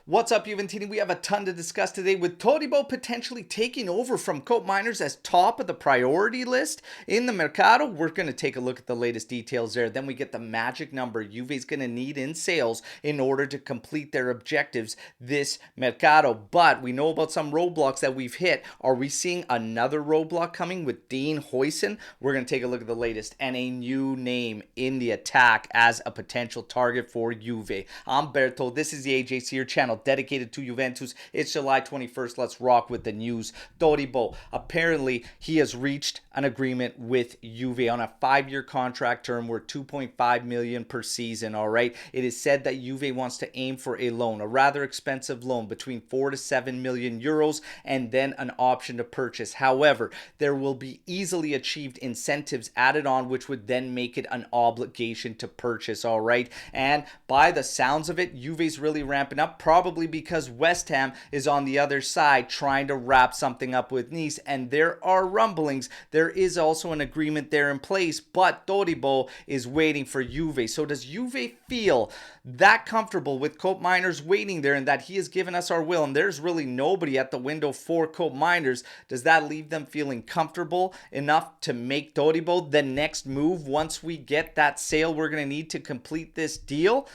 What's up, Juventini? We have a ton to discuss today with Todibo potentially taking over from Koopmeiners as top of the priority list in the Mercado. We're going to take a look at the latest details there. Then we get the magic number Juve's going to need in sales in order to complete their objectives this Mercado. But we know about some roadblocks that we've hit. Are we seeing another roadblock coming with Dean Huijsen? We're going to take a look at the latest and a new name in the attack as a potential target for Juve. I'm Berto. This is the AJC, your channel dedicated to Juventus. It's July 21st. Let's rock with the news. Todibo, apparently he has reached an agreement with Juve on a 5-year contract term worth 2.5 million per season. All right. It is said that Juve wants to aim for a loan, a rather expensive loan between 4 to 7 million euros, and then an option to purchase. However, there will be easily achieved incentives added on, which would then make it an obligation to purchase. All right. And by the sounds of it, Juve's really ramping up, probably because West Ham is on the other side trying to wrap something up with Nice, and there are rumblings. There is also an agreement there in place, but Todibo is waiting for Juve. So does Juve feel that comfortable with Koopmeiners waiting there and that he has given us our will and there's really nobody at the window for Koopmeiners? Does that leave them feeling comfortable enough to make Todibo the next move once we get that sale we're going to need to complete this deal?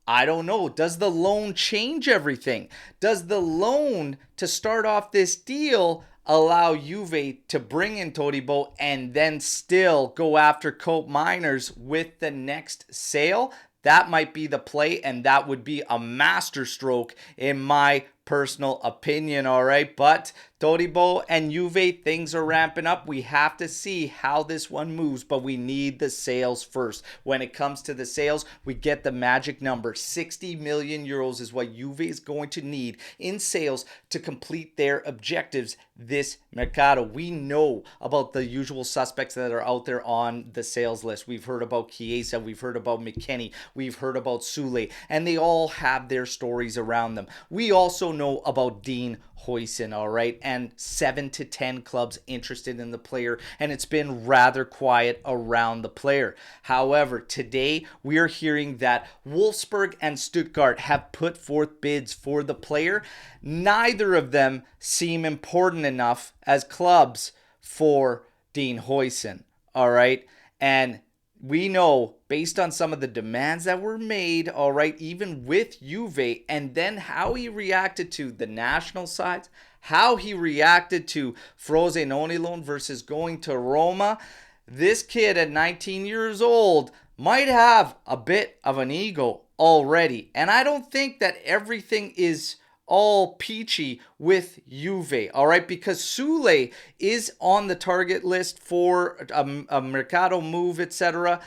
I don't know. Does the loan change everything? Does the loan to start off this deal allow Juve to bring in Todibo and then still go after Koopmeiners with the next sale? That might be the play, and that would be a masterstroke in my personal opinion, all right? But Todibo and Juve, things are ramping up. We have to see how this one moves, but we need the sales first. When it comes to the sales, we get the magic number. 60 million euros is what Juve is going to need in sales to complete their objectives this Mercado. We know about the usual suspects that are out there on the sales list. We've heard about Chiesa, we've heard about McKennie, we've heard about Sule, and they all have their stories around them. We also know about Dean Huijsen, all right, and 7 to 10 clubs interested in the player, and it's been rather quiet around the player. However, today we are hearing that Wolfsburg and Stuttgart have put forth bids for the player. Neither of them seem important enough as clubs for Dean Huijsen, all right, and we know based on some of the demands that were made, all right, even with Juve, and then how he reacted to the national sides, how he reacted to Frosinone loan versus going to Roma, this kid at 19 years old might have a bit of an ego already. And I don't think that everything is all peachy with Juve, all right, because Sule is on the target list for a Mercado move, etc.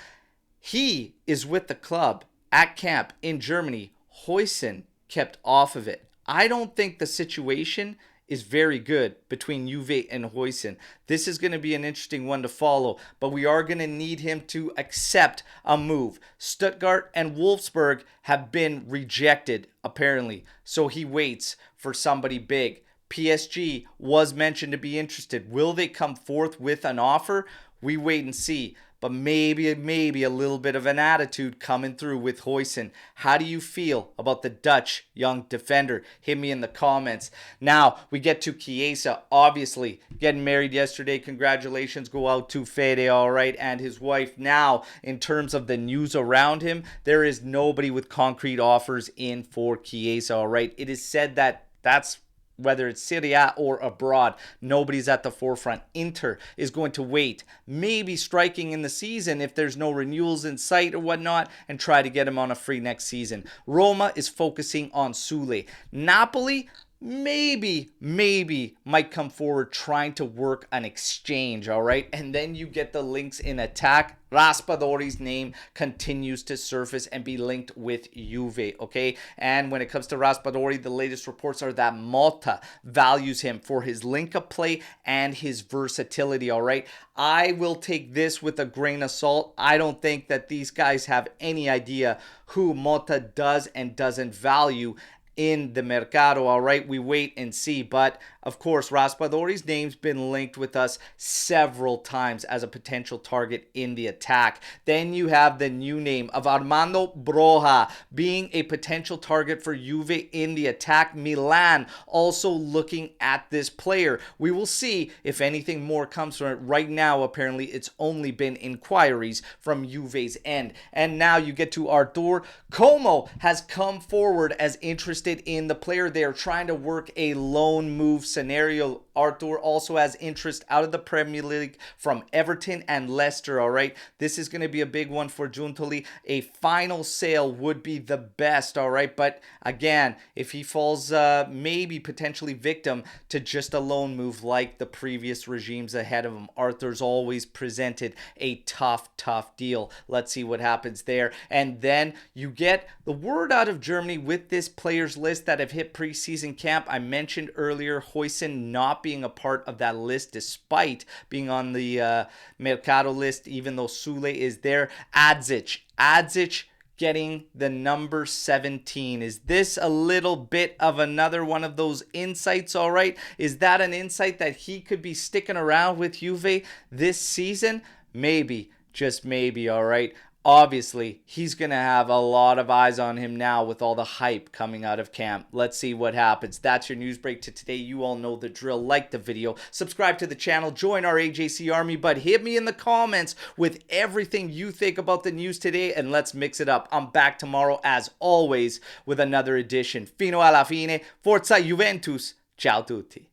He is with the club at camp in Germany. Huijsen kept off of it. I don't think the situation is very good between Juve and Huijsen. This is going to be an interesting one to follow, but we are going to need him to accept a move. Stuttgart and Wolfsburg have been rejected, apparently, so he waits for somebody big. PSG was mentioned to be interested. Will they come forth with an offer? We wait and see. But maybe a little bit of an attitude coming through with Huijsen. How do you feel about the Dutch young defender? Hit me in the comments. Now, we get to Chiesa, obviously getting married yesterday. Congratulations go out to Fede, all right, and his wife. Now, in terms of the news around him, there is nobody with concrete offers in for Chiesa, all right. It is said that that's whether it's Serie A or abroad, nobody's at the forefront. Inter is going to wait, maybe striking in the season if there's no renewals in sight or whatnot, and try to get him on a free next season. Roma is focusing on Sule. Napoli maybe might come forward trying to work an exchange, all right? And then you get the links in attack. Raspadori's name continues to surface and be linked with Juve, okay? And when it comes to Raspadori, the latest reports are that Malta values him for his link-up play and his versatility, all right? I will take this with a grain of salt. I don't think that these guys have any idea who Malta does and doesn't value in the mercado. All right, we wait and see. But of course, Raspadori's name's been linked with us several times as a potential target in the attack. Then you have the new name of Armando Broja being a potential target for Juve in the attack. Milan also looking at this player. We will see if anything more comes from it. Right now, apparently, it's only been inquiries from Juve's end. And now you get to Artur. Como has come forward as interested in the player. They are trying to work a loan move scenario. Artur also has interest out of the Premier League from Everton and Leicester. All right, this is going to be a big one for Giuntoli. A final sale would be the best. All right, but again, if he falls maybe potentially victim to just a loan move like the previous regimes ahead of him, Arthur's always presented a tough deal. Let's see what happens there. And then you get the word out of Germany with this players list that have hit preseason camp. I mentioned earlier Huijsen not being a part of that list despite being on the Mercado list, even though Sule is there. Adzic getting the number 17. Is this a little bit of another one of those insights? All right, is that an insight that he could be sticking around with Juve this season? Maybe, just maybe. All right, obviously he's gonna have a lot of eyes on him now with all the hype coming out of camp. Let's see what happens. That's your news break to today. You all know the drill. Like the video, subscribe to the channel, join our AJC army, but hit me in the comments with everything you think about the news today, and let's mix it up. I'm back tomorrow as always with another edition. Fino alla fine, forza Juventus. Ciao tutti.